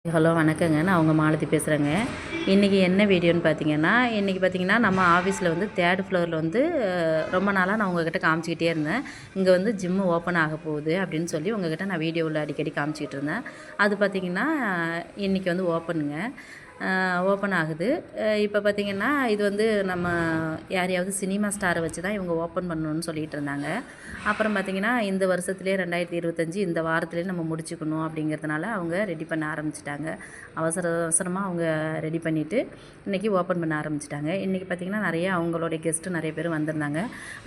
Hello வணக்கங்க. நான் உங்கள் மாலதி பேசுகிறேங்க. இன்றைக்கி என்ன வீடியோன்னு பார்த்தீங்கன்னா நம்ம ஆஃபீஸில் வந்து 3rd ஃப்ளோரில் வந்து ரொம்ப நாளாக நான் உங்கள்கிட்ட காமிச்சிக்கிட்டே இருந்தேன். இங்கே வந்து ஜிம்மு ஓப்பன் ஆக போகுது அப்படின்னு சொல்லி உங்கள்கிட்ட நான் வீடியோவில் அடிக்கடி காமிச்சிக்கிட்டு இருந்தேன். அது பார்த்திங்கன்னா இன்றைக்கி வந்து ஓப்பன் ஆகுது. இப்போ பார்த்திங்கன்னா இது வந்து நம்ம யாரையாவது சினிமா ஸ்டாரை வச்சு தான் இவங்க ஓப்பன் பண்ணணும்னு சொல்லிகிட்டு இருந்தாங்க. அப்புறம் பார்த்திங்கன்னா இந்த வருஷத்துலேயே 2025 இந்த வாரத்துலேயே நம்ம முடிச்சுக்கணும் அப்படிங்கிறதுனால அவங்க ரெடி பண்ண ஆரம்பிச்சிட்டாங்க. அவசரமாக அவங்க ரெடி பண்ணிவிட்டு இன்றைக்கி ஓப்பன் பண்ண ஆரம்பிச்சிட்டாங்க. இன்றைக்கி பார்த்திங்கன்னா நிறைய அவங்களுடைய கெஸ்ட்டு நிறைய பேர் வந்திருந்தாங்க.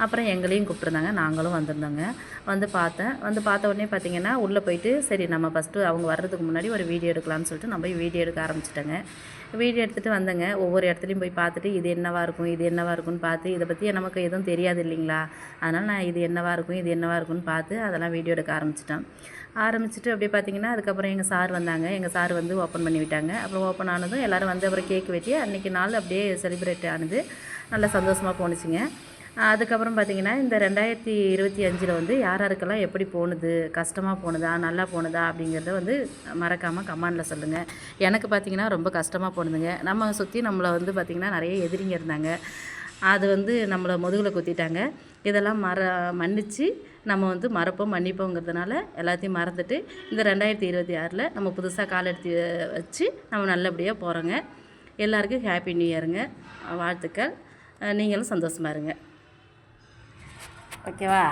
அப்புறம் எங்களையும் கூப்பிட்ருந்தாங்க, நாங்களும் வந்திருந்தோங்க. பார்த்த உடனே பார்த்திங்கன்னா உள்ளே போயிட்டு சரி நம்ம ஃபஸ்ட்டு அவங்க வர்றதுக்கு முன்னாடி ஒரு வீடியோ எடுக்கலாம்னு சொல்லிட்டு நம்ம வீடியோ எடுக்க ஆரம்பிச்சிட்டேங்க. வீடியோ எடுத்துகிட்டு வந்தேங்க. ஒவ்வொரு இடத்துலையும் போய் பார்த்துட்டு இது என்னவாக இருக்கும்னு பார்த்து இதை பற்றி நமக்கு எதுவும் தெரியாது இல்லைங்களா, அதனால் நான் இது என்னவாக இருக்கும்னு பார்த்து அதெல்லாம் வீடியோ எடுக்க ஆரம்பிச்சுட்டு அப்படியே பார்த்திங்கன்னா அதுக்கப்புறம் எங்கள் சார் வந்தாங்க. எங்கள் சார் வந்து ஓப்பன் பண்ணி விட்டாங்க. அப்புறம் ஓப்பன் ஆனதும் எல்லோரும் வந்து அப்புறம் கேக் வெட்டி அன்றைக்கி நாள் அப்படியே செலிப்ரேட் ஆனது நல்லா சந்தோஷமாக போணுச்சுங்க. அதுக்கப்புறம் பார்த்திங்கன்னா இந்த 2025 வந்து யாருக்கெல்லாம் எப்படி போணுது, கஷ்டமாக போணுதா நல்லா போணுதா அப்படிங்கிறத வந்து மறக்காமல் கமெண்டில் சொல்லுங்கள். எனக்கு பார்த்திங்கன்னா ரொம்ப கஷ்டமாக போணுதுங்க. நம்ம சுற்றி நம்மளை வந்து பார்த்திங்கன்னா நிறைய எதிரிங்க இருந்தாங்க. அது வந்து நம்மளை முதுகில் குத்திட்டாங்க. இதெல்லாம் மன்னித்து நம்ம வந்து மன்னிப்போங்கிறதுனால எல்லாத்தையும் மறந்துட்டு இந்த 2026 நம்ம புதுசாக கால் எடுத்து வச்சு நம்ம நல்லபடியாக போகிறோங்க. எல்லாருக்கும் ஹாப்பி நியூ இயருங்க. வாழ்த்துக்கள். நீங்களும் சந்தோஷமாக இருங்க. ஓகேவா?